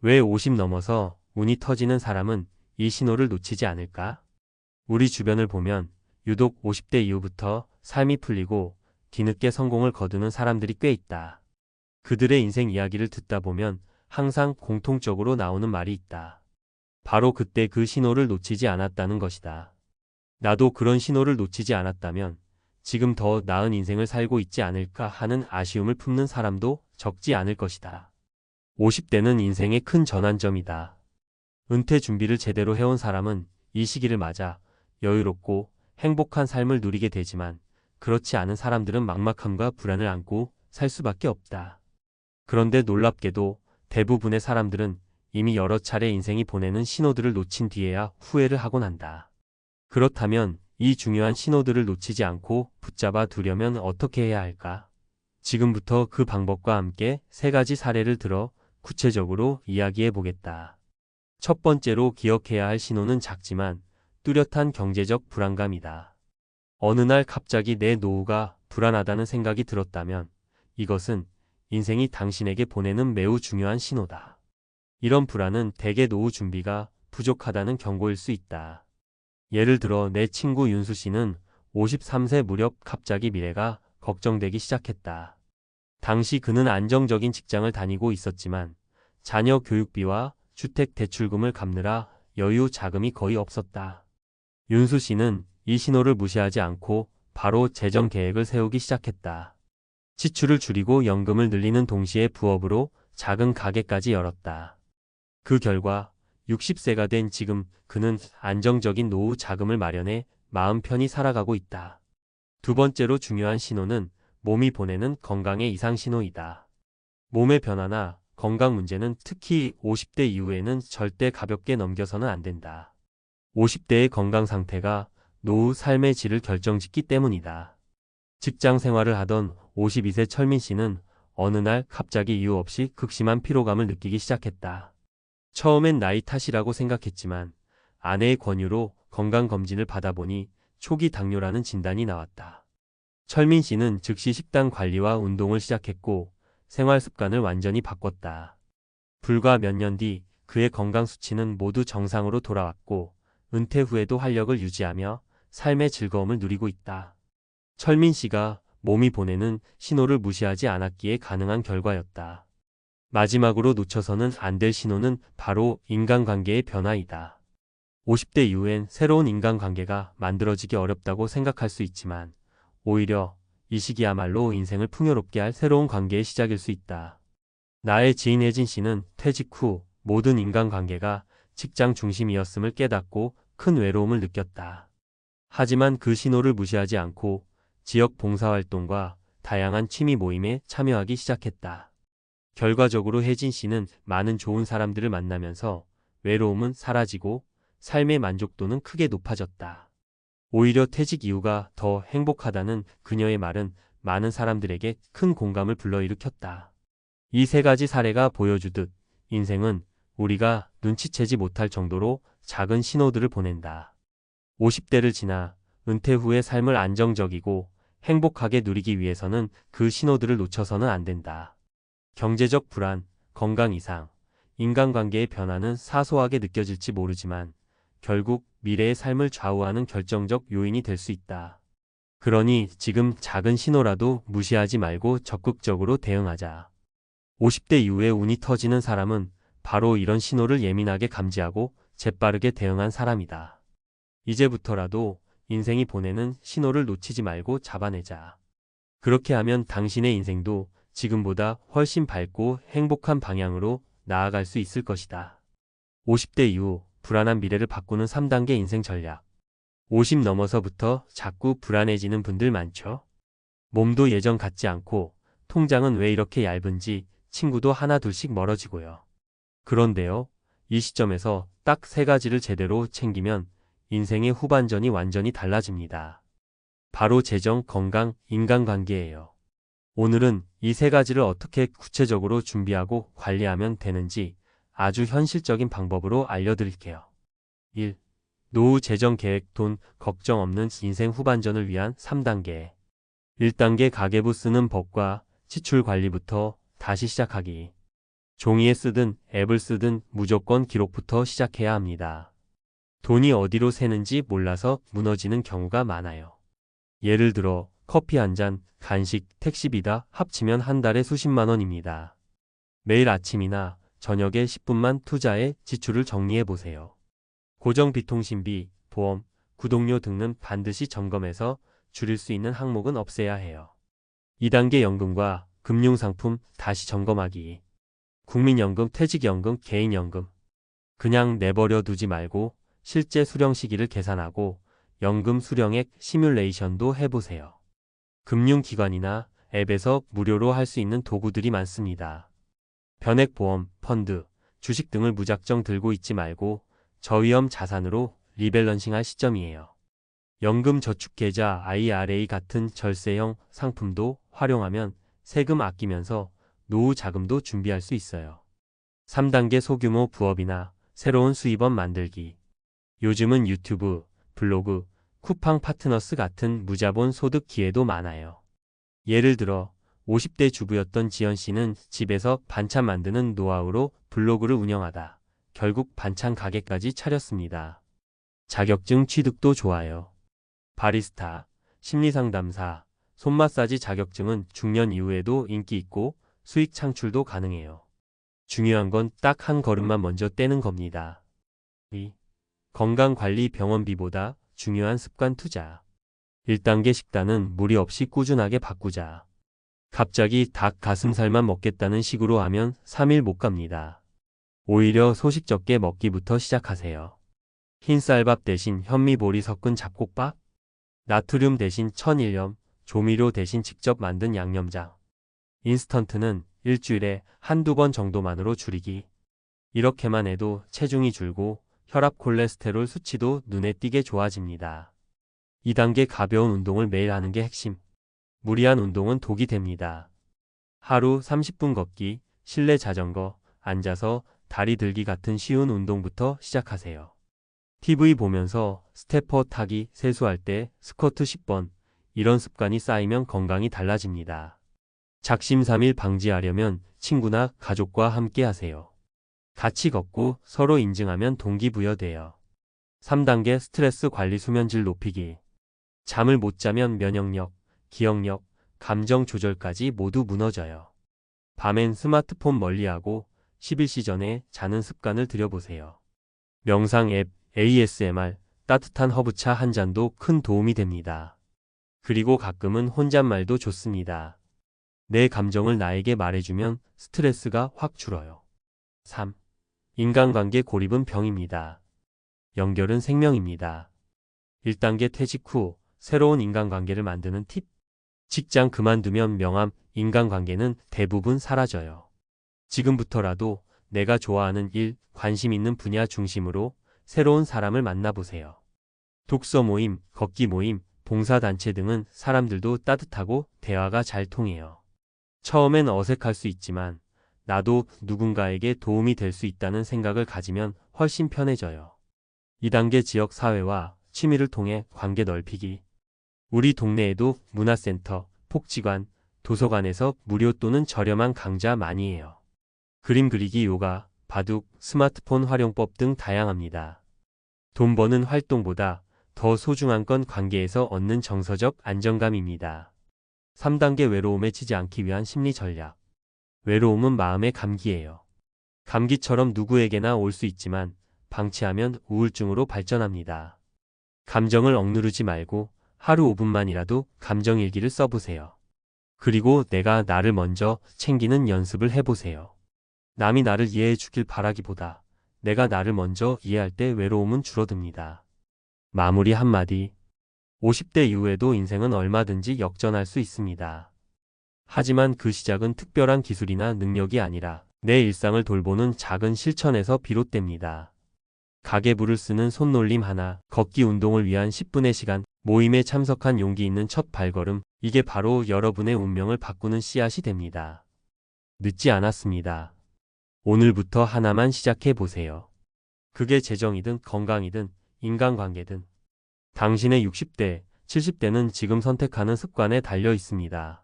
왜 50 넘어서 운이 터지는 사람은 이 신호를 놓치지 않을까? 우리 주변을 보면 유독 50대 이후부터 삶이 풀리고 뒤늦게 성공을 거두는 사람들이 꽤 있다. 그들의 인생 이야기를 듣다 보면 항상 공통적으로 나오는 말이 있다. 바로 그때 그 신호를 놓치지 않았다는 것이다. 나도 그런 신호를 놓치지 않았다면 지금 더 나은 인생을 살고 있지 않을까 하는 아쉬움을 품는 사람도 적지 않을 것이다. 50대는 인생의 큰 전환점이다. 은퇴 준비를 제대로 해온 사람은 이 시기를 맞아 여유롭고 행복한 삶을 누리게 되지만 그렇지 않은 사람들은 막막함과 불안을 안고 살 수밖에 없다. 그런데 놀랍게도 대부분의 사람들은 이미 여러 차례 인생이 보내는 신호들을 놓친 뒤에야 후회를 하곤 한다. 그렇다면 이 중요한 신호들을 놓치지 않고 붙잡아 두려면 어떻게 해야 할까? 지금부터 그 방법과 함께 세 가지 사례를 들어 구체적으로 이야기해 보겠다. 첫 번째로 기억해야 할 신호는 작지만 뚜렷한 경제적 불안감이다. 어느 날 갑자기 내 노후가 불안하다는 생각이 들었다면 이것은 인생이 당신에게 보내는 매우 중요한 신호다. 이런 불안은 대개 노후 준비가 부족하다는 경고일 수 있다. 예를 들어 내 친구 윤수 씨는 53세 무렵 갑자기 미래가 걱정되기 시작했다. 당시 그는 안정적인 직장을 다니고 있었지만 자녀 교육비와 주택 대출금을 갚느라 여유 자금이 거의 없었다. 윤수 씨는 이 신호를 무시하지 않고 바로 재정 계획을 세우기 시작했다. 지출을 줄이고 연금을 늘리는 동시에 부업으로 작은 가게까지 열었다. 그 결과 60세가 된 지금 그는 안정적인 노후 자금을 마련해 마음 편히 살아가고 있다. 두 번째로 중요한 신호는 몸이 보내는 건강의 이상 신호이다. 몸의 변화나 건강 문제는 특히 50대 이후에는 절대 가볍게 넘겨서는 안 된다. 50대의 건강 상태가 노후 삶의 질을 결정짓기 때문이다. 직장 생활을 하던 52세 철민 씨는 어느 날 갑자기 이유 없이 극심한 피로감을 느끼기 시작했다. 처음엔 나이 탓이라고 생각했지만 아내의 권유로 건강검진을 받아보니 초기 당뇨라는 진단이 나왔다. 철민 씨는 즉시 식단 관리와 운동을 시작했고 생활 습관을 완전히 바꿨다. 불과 몇 년 뒤 그의 건강 수치는 모두 정상으로 돌아왔고 은퇴 후에도 활력을 유지하며 삶의 즐거움을 누리고 있다. 철민 씨가 몸이 보내는 신호를 무시하지 않았기에 가능한 결과였다. 마지막으로 놓쳐서는 안 될 신호는 바로 인간관계의 변화이다. 50대 이후엔 새로운 인간관계가 만들어지기 어렵다고 생각할 수 있지만 오히려 이 시기야말로 인생을 풍요롭게 할 새로운 관계의 시작일 수 있다. 나의 지인 혜진 씨는 퇴직 후 모든 인간관계가 직장 중심이었음을 깨닫고 큰 외로움을 느꼈다. 하지만 그 신호를 무시하지 않고 지역 봉사활동과 다양한 취미 모임에 참여하기 시작했다. 결과적으로 혜진 씨는 많은 좋은 사람들을 만나면서 외로움은 사라지고 삶의 만족도는 크게 높아졌다. 오히려 퇴직 이후가 더 행복하다는 그녀의 말은 많은 사람들에게 큰 공감을 불러일으켰다. 이 세 가지 사례가 보여주듯 인생은 우리가 눈치채지 못할 정도로 작은 신호들을 보낸다. 50대를 지나 은퇴 후의 삶을 안정적이고 행복하게 누리기 위해서는 그 신호들을 놓쳐서는 안 된다. 경제적 불안, 건강 이상, 인간관계의 변화는 사소하게 느껴질지 모르지만 결국 미래의 삶을 좌우하는 결정적 요인이 될 수 있다. 그러니 지금 작은 신호라도 무시하지 말고 적극적으로 대응하자. 50대 이후에 운이 터지는 사람은 바로 이런 신호를 예민하게 감지하고 재빠르게 대응한 사람이다. 이제부터라도 인생이 보내는 신호를 놓치지 말고 잡아내자. 그렇게 하면 당신의 인생도 지금보다 훨씬 밝고 행복한 방향으로 나아갈 수 있을 것이다. 50대 이후 불안한 미래를 바꾸는 3단계 인생 전략. 50 넘어서부터 자꾸 불안해지는 분들 많죠? 몸도 예전 같지 않고 통장은 왜 이렇게 얇은지 친구도 하나 둘씩 멀어지고요. 그런데요, 이 시점에서 딱 세 가지를 제대로 챙기면 인생의 후반전이 완전히 달라집니다. 바로 재정, 건강, 인간관계예요. 오늘은 이 세 가지를 어떻게 구체적으로 준비하고 관리하면 되는지 아주 현실적인 방법으로 알려드릴게요. 1. 노후 재정 계획 돈 걱정 없는 인생 후반전을 위한 3단계. 1단계 가계부 쓰는 법과 지출 관리부터 다시 시작하기. 종이에 쓰든 앱을 쓰든 무조건 기록부터 시작해야 합니다. 돈이 어디로 새는지 몰라서 무너지는 경우가 많아요. 예를 들어 커피 한 잔, 간식, 택시비다 합치면 한 달에 수십만 원입니다. 매일 아침이나 저녁에 10분만 투자해 지출을 정리해 보세요. 고정 비통신비, 보험, 구독료 등은 반드시 점검해서 줄일 수 있는 항목은 없애야 해요. 2단계 연금과 금융상품 다시 점검하기. 국민연금, 퇴직연금, 개인연금. 그냥 내버려 두지 말고 실제 수령 시기를 계산하고 연금 수령액 시뮬레이션도 해보세요. 금융기관이나 앱에서 무료로 할 수 있는 도구들이 많습니다. 변액보험, 펀드, 주식 등을 무작정 들고 있지 말고 저위험 자산으로 리밸런싱할 시점이에요. 연금저축계좌 IRA 같은 절세형 상품도 활용하면 세금 아끼면서 노후 자금도 준비할 수 있어요. 3단계 소규모 부업이나 새로운 수입원 만들기. 요즘은 유튜브, 블로그, 쿠팡 파트너스 같은 무자본 소득 기회도 많아요. 예를 들어 50대 주부였던 지연 씨는 집에서 반찬 만드는 노하우로 블로그를 운영하다 결국 반찬 가게까지 차렸습니다. 자격증 취득도 좋아요. 바리스타, 심리상담사, 손마사지 자격증은 중년 이후에도 인기 있고 수익 창출도 가능해요. 중요한 건 딱 한 걸음만 먼저 떼는 겁니다. 2. 건강관리 병원비보다 중요한 습관 투자. 1단계 식단은 무리 없이 꾸준하게 바꾸자. 갑자기 닭 가슴살만 먹겠다는 식으로 하면 3일 못 갑니다. 오히려 소식 적게 먹기부터 시작하세요. 흰쌀밥 대신 현미보리 섞은 잡곡밥, 나트륨 대신 천일염, 조미료 대신 직접 만든 양념장. 인스턴트는 일주일에 한두 번 정도만으로 줄이기. 이렇게만 해도 체중이 줄고 혈압 콜레스테롤 수치도 눈에 띄게 좋아집니다. 2단계 가벼운 운동을 매일 하는 게 핵심. 무리한 운동은 독이 됩니다. 하루 30분 걷기, 실내 자전거, 앉아서 다리 들기 같은 쉬운 운동부터 시작하세요. TV 보면서 스태퍼 타기, 세수할 때 스쿼트 10번, 이런 습관이 쌓이면 건강이 달라집니다. 작심삼일 방지하려면 친구나 가족과 함께 하세요. 같이 걷고 서로 인증하면 동기부여돼요. 3단계 스트레스 관리 수면질 높이기. 잠을 못 자면 면역력, 기억력, 감정 조절까지 모두 무너져요. 밤엔 스마트폰 멀리하고 11시 전에 자는 습관을 들여보세요. 명상 앱, ASMR, 따뜻한 허브차 한 잔도 큰 도움이 됩니다. 그리고 가끔은 혼잣말도 좋습니다. 내 감정을 나에게 말해주면 스트레스가 확 줄어요. 3. 인간관계 고립은 병입니다. 연결은 생명입니다. 1단계 퇴직 후 새로운 인간관계를 만드는 팁. 직장 그만두면 명함, 인간관계는 대부분 사라져요. 지금부터라도 내가 좋아하는 일, 관심 있는 분야 중심으로 새로운 사람을 만나보세요. 독서 모임, 걷기 모임, 봉사단체 등은 사람들도 따뜻하고 대화가 잘 통해요. 처음엔 어색할 수 있지만 나도 누군가에게 도움이 될 수 있다는 생각을 가지면 훨씬 편해져요. 2단계 지역 사회와 취미를 통해 관계 넓히기. 우리 동네에도 문화센터, 복지관, 도서관에서 무료 또는 저렴한 강좌 많이 해요. 그림 그리기, 요가, 바둑, 스마트폰 활용법 등 다양합니다. 돈 버는 활동보다 더 소중한 건 관계에서 얻는 정서적 안정감입니다. 3단계 외로움에 치지 않기 위한 심리 전략. 외로움은 마음의 감기예요. 감기처럼 누구에게나 올 수 있지만 방치하면 우울증으로 발전합니다. 감정을 억누르지 말고 하루 5분만이라도 감정일기를 써보세요. 그리고 내가 나를 먼저 챙기는 연습을 해보세요. 남이 나를 이해해 주길 바라기보다 내가 나를 먼저 이해할 때 외로움은 줄어듭니다. 마무리 한마디. 50대 이후에도 인생은 얼마든지 역전할 수 있습니다. 하지만 그 시작은 특별한 기술이나 능력이 아니라 내 일상을 돌보는 작은 실천에서 비롯됩니다. 가계부를 쓰는 손놀림 하나, 걷기 운동을 위한 10분의 시간, 모임에 참석한 용기 있는 첫 발걸음, 이게 바로 여러분의 운명을 바꾸는 씨앗이 됩니다. 늦지 않았습니다. 오늘부터 하나만 시작해 보세요. 그게 재정이든 건강이든 인간관계든. 당신의 60대, 70대는 지금 선택하는 습관에 달려 있습니다.